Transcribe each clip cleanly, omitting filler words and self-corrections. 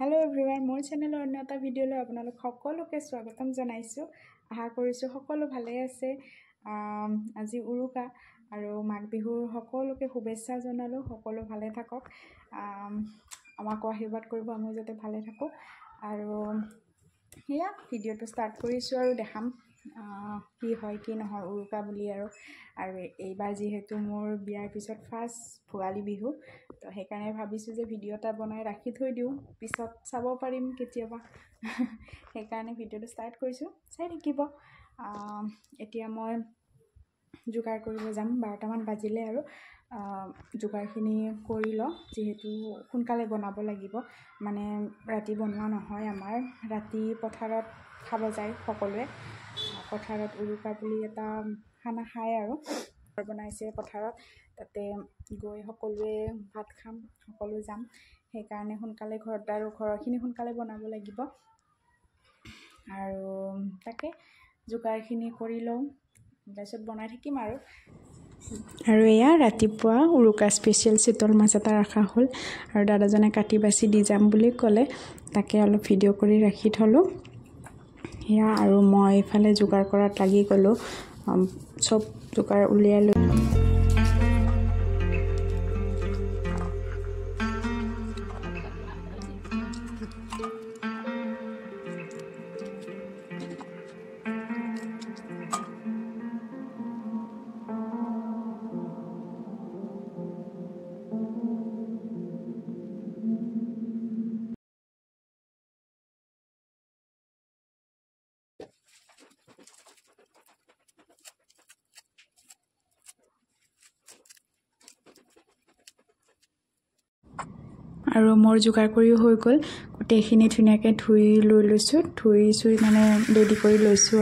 Hello everyone मोर channel अन्य এটা ভিডিঅ'লৈ আপোনালোক সকলোকে স্বাগতম জনাইছো আশা কৰিছো সকলো ভালে আছে আজি উৰুকা আৰু মাঘ বিহুৰ সকলোকে শুভেচ্ছা জনালো সকলো ভালে থাকক আমাক আশীৰ্বাদ কৰিব আমি যাতে ভালে থাকো আৰু হেয়া ভিডিঅ'টো ষ্টাৰ্ট কৰিছো আৰু দেখাম কি হয় কি নহয় উৰুকা বুলি আৰু এইবাৰ যেহেতু মোৰ বিয়াৰ পিছত ফাৰ্ষ্ট ভোগালী বিহু তো সেইকাৰণে ভাবিছো যে ভিডিঅ' এটা বনাই ৰাখি থৈ দিও পিছত চাব পাৰিম কেতিয়াবা সেইকাৰণে ভিডিঅ'টো ষ্টাৰ্ট কৰিছো চাই থাকিব এতিয়া মই যোগাৰ কৰিব যাম 12টা মান বাজিলে আৰু যোগাৰখিনি কৰি ল যেহেতু সোনকালে বনাব লাগিব মানে ৰাতি বনোৱা নহয় আমাৰ ৰাতি পথাৰত খাব যায় সকলোৱে পথাৰত উৰুকা বুলি এটা খানা খায় আৰু বনাইছে পথাৰত তাতে গৈ সকলোৱে ভাত খাম সকলো যাম সেইকাৰণে সোনকালে ঘৰত আৰু ঘৰখিনি সোনকালে বনাব লাগিব আৰু তাকে যোগাৰখিনি কৰি লওঁ তাৰপিছত বনাই থাকিম আৰু এয়া ৰাতিপুৱা উৰুকা স্পেচিয়েল চিতল মাছ এটা ৰাখা হ'ল আৰু দাদাজনে কাটি বাছি দি যাম বুলি ক'লে তাকে অলপ ভিডিঅ' কৰি ৰাখি থলোঁ এয়া আৰু মই ইফালে যোগাৰ কৰাত লাগি গ'লোঁ চব যোগাৰ উলিয়াই লৈ আৰু মোৰ যোগাৰ কৰিও হৈ গ'ল গোটেইখিনি ধুনীয়াকৈ ধুই লৈ লৈছোঁ ধুই চুই মানে ৰেডি কৰি লৈছোঁ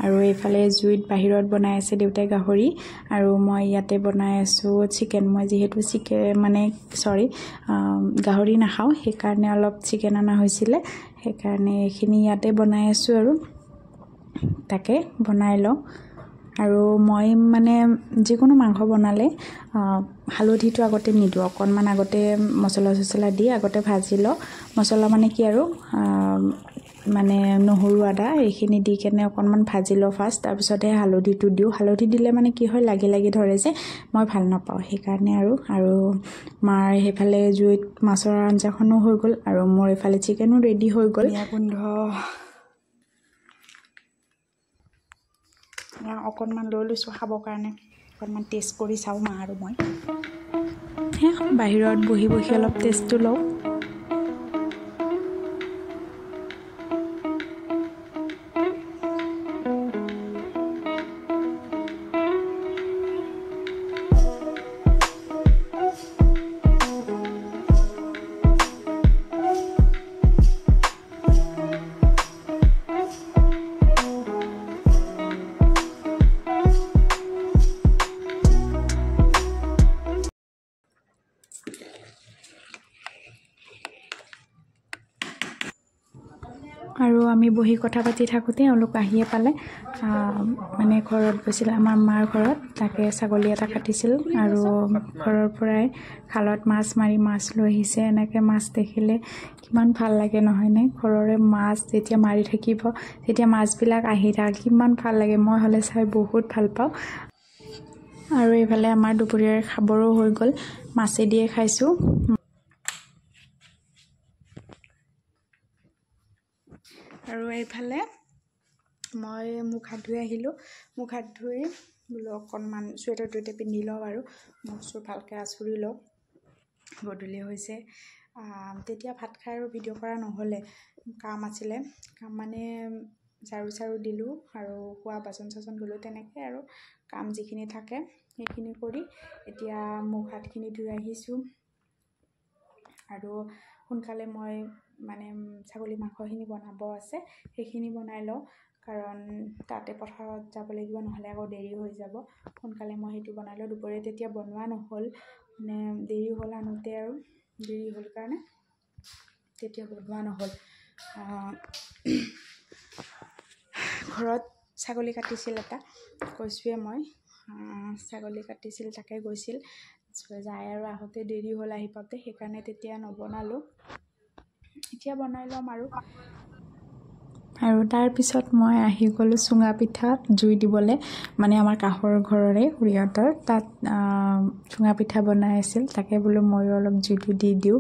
আৰু এইফালে জুইত বাহিৰত বনাই আছে দেউতাই গাহৰি আৰু মই ইয়াতে বনাই আছোঁ চিকেন মই যিহেতু গাহৰি নাখাওঁ সেইকাৰণে অলপ চিকেন অনা হৈছিলে সেইকাৰণে এইখিনি ইয়াতে বনাই আছোঁ আৰু তাকে বনাই লওঁ আৰু মই মানে যিকোনো মাংস বনালে হালধিটো আগতে নিদিওঁ অকণমান আগতে মছলা দি আগতে ভাজি লওঁ মছলা মানে কি আৰু মানে নহৰু আদা এইখিনি দি কেনে অকণমান ভাজি লওঁ ফাৰ্ষ্ট তাৰপিছতহে হালধিটো দিওঁ হালধি দিলে মানে কি হয় লাগি ধৰে যে মই ভাল নাপাওঁ সেইকাৰণে আৰু মাৰ সেইফালে জুইত মাছৰ আঞ্জাখনো হৈ গ'ল আৰু মোৰ এইফালে চিকেনো ৰেডি হৈ গ'ল গোন্ধ অকণমান লৈ লৈছোঁ খাবৰ কাৰণে অকণমান টেষ্ট কৰি চাওঁ মা আৰু মই বাহিৰত বহি অলপ টেষ্টটো লওঁ আৰু আমি বহি কথা পাতি থাকোঁতে এওঁলোক আহিয়ে পালে মানে ঘৰত গৈছিল আমাৰ মাৰ ঘৰত তাকে ছাগলী এটা কাটিছিল আৰু ঘৰৰ পৰাই খালত মাছ মাৰি মাছ লৈ আহিছে এনেকৈ মাছ দেখিলে কিমান ভাল লাগে নহয়নে ঘৰৰে মাছ যেতিয়া মাৰি থাকিব তেতিয়া মাছবিলাক আহি থাকে কিমান ভাল লাগে মই হ'লে চাই বহুত ভাল পাওঁ আৰু এইফালে আমাৰ দুপৰীয়াৰ খাবৰো হৈ গ'ল মাছে দিয়ে খাইছোঁ আৰু এইফালে মই মুখ হাত ধুই আহিলোঁ মুখ হাত ধুই বোলো অকণমান চুৱেটাৰটোতে পিন্ধি লওঁ আৰু মুখ চুৰ ভালকৈ আঁচুৰি লওঁ গধূলি হৈছে তেতিয়া ভাত খাই আৰু ভিডিঅ' কৰা নহ'লে কাম আছিলে কাম মানে ঝাৰু দিলোঁ আৰু খোৱা বাচন চাচন ধুলোঁ তেনেকৈ আৰু কাম যিখিনি থাকে সেইখিনি কৰি এতিয়া মুখ হাতখিনি ধুই আহিছোঁ আৰু সোনকালে মই মানে ছাগলী মাংসখিনি বনাব আছে সেইখিনি বনাই লওঁ কাৰণ তাতে পথাৰত যাব লাগিব নহ'লে আকৌ দেৰি হৈ যাব সোনকালে মই সেইটো বনাই লওঁ দুপৰীয়া তেতিয়া বনোৱা নহ'ল মানে দেৰি হ'ল আনোতে আৰু দেৰি হ'ল কাৰণে তেতিয়া বনোৱা নহ'ল ঘৰত ছাগলী কাটিছিল এটা কৈছোৱে মই ছাগলী কাটিছিল তাকে গৈছিল যায় আৰু আহোঁতে দেৰি হ'ল আহি পাওঁতে সেইকাৰণে তেতিয়া নবনালোঁ তেতিয়া বনাই ল'ম আৰু তাৰ পিছত মই আহি গ'লোঁ চুঙা পিঠাত জুই দিবলৈ মানে আমাৰ কাষৰ ঘৰৰে খুৰীহঁতৰ তাত চুঙা পিঠা বনাই আছিল তাকে বোলো ময়ো অলপ জুইটো দি দিওঁ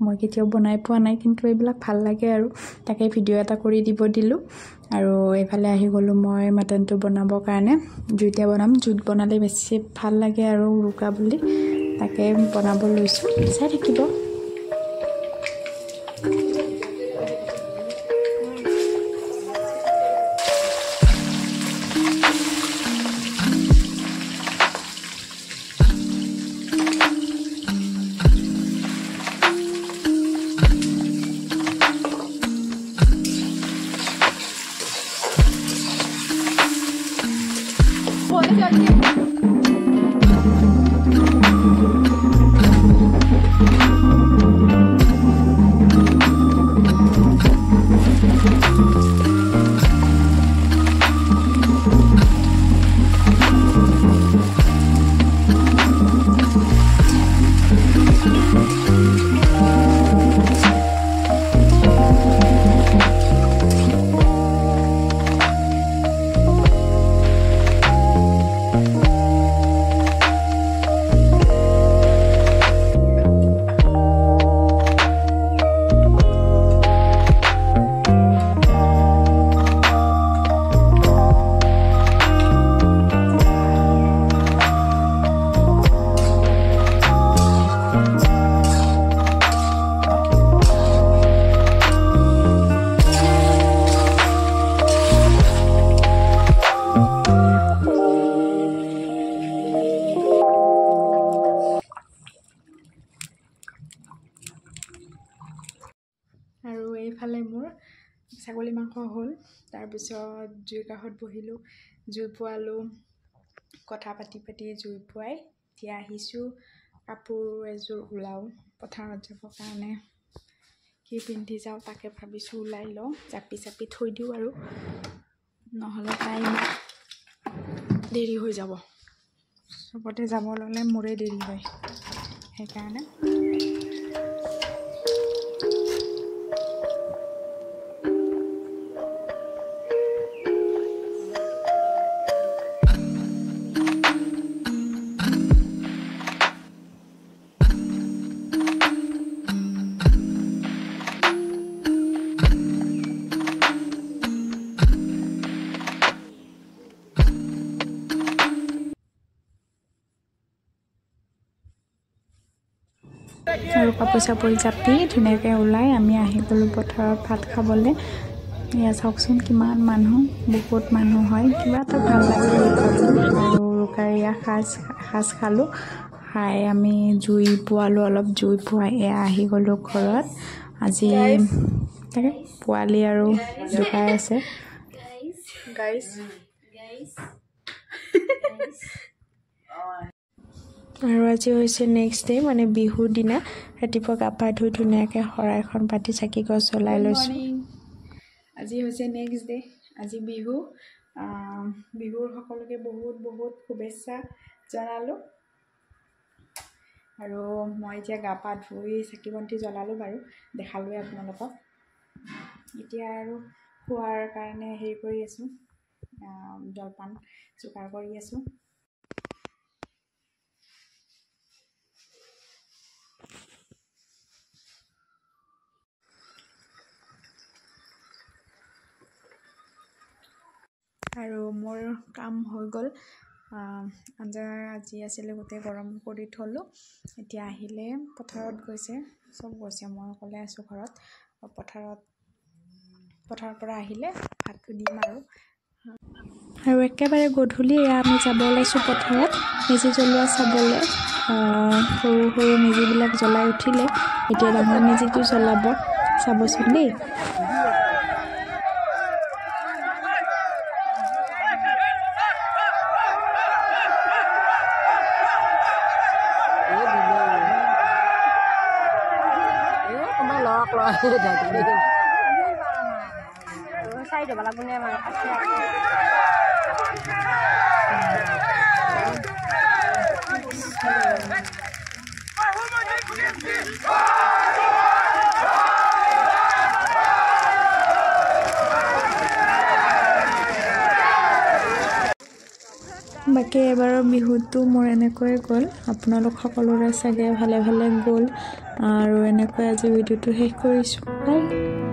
মই কেতিয়াও বনাই পোৱা নাই কিন্তু এইবিলাক ভাল লাগে আৰু তাকে ভিডিঅ' এটা কৰি দিব দিলোঁ আৰু এইফালে আহি গ'লোঁ মই মাটনটো বনাবৰ কাৰণে জুইতে বনাম জুইত বনালে বেছি ভাল লাগে আৰু উৰুকা বুলি তাকে বনাব লৈছোঁ চাই থাকিব আৰু এইফালে মোৰ ছাগলী মাংস হ'ল তাৰপিছত জুইৰ কাষত বহিলোঁ জুই পোৱালোঁ কথা পাতি জুই পোৱাই এতিয়া আহিছোঁ কাপোৰ এযোৰ ওলাওঁ পথাৰত যাবৰ কাৰণে কি পিন্ধি যাওঁ তাকে ভাবিছোঁ ওলাই লওঁ জাপি থৈ দিওঁ আৰু নহ'লে টাইম দেৰি হৈ যাব চবতে যাব ল'লে মোৰে দেৰি হয় সেইকাৰণে আৰু কাপোৰ চাপোৰ জাপি ধুনীয়াকৈ ওলাই আমি আহি গ'লোঁ পথাৰত ভাত খাবলৈ এয়া চাওকচোন কিমান মানুহ বহুত মানুহ হয় কিবা এটা ভাল লাগে আৰু উৰুকাৰ এয়া সাজ খালোঁ খাই আমি জুই পোৱালোঁ অলপ জুই পোৱাই এয়া আহি গ'লোঁ ঘৰত আজি তাকে পোৱালি আৰু জোকাই আছে গাইছ আৰু আজি হৈছে নেক্সট ডে মানে বিহুৰ দিনা ৰাতিপুৱা গা পা ধুই ধুনীয়াকৈ শৰাইখন পাতি চাকি গছ জ্বলাই লৈছোঁ আজি হৈছে নেক্সট ডে আজি বিহুৰ সকলোকে বহুত বহুত শুভেচ্ছা জনালোঁ আৰু মই এতিয়া গা পা ধুই চাকি বন্তি জ্বলালোঁ বাৰু দেখালোৱে আপোনালোকক এতিয়া আৰু খোৱাৰ কাৰণে হেৰি কৰি আছোঁ জলপান যোগাৰ কৰি আছোঁ আৰু মোৰ কাম হৈ গ'ল আঞ্জা আজি আছিলে গোটেই গৰম কৰি থলোঁ এতিয়া আহিলে পথাৰত গৈছে চব গৈছে মই অকলে আছোঁ ঘৰত পথাৰৰ পৰা আহিলে ভাতটো দিম আৰু একেবাৰে গধূলি আমি যাব ওলাইছোঁ পথাৰত মেজি জ্বলোৱা চাবলৈ সৰু সৰু মেজিবিলাক জ্বলাই উঠিলে এতিয়া ডাঙৰ মেজিটো জ্বলাব চাবচোন দেই চাই দিব লাগিব নে বাকী এবাৰৰ বিহুটো মোৰ এনেকৈয়ে গ'ল। আপোনালোক সকলোৰে চাগে ভালে ভালে গ'ল আৰু এনেকৈ আজি ভিডিঅ'টো শেষ কৰিছোঁ। বাই।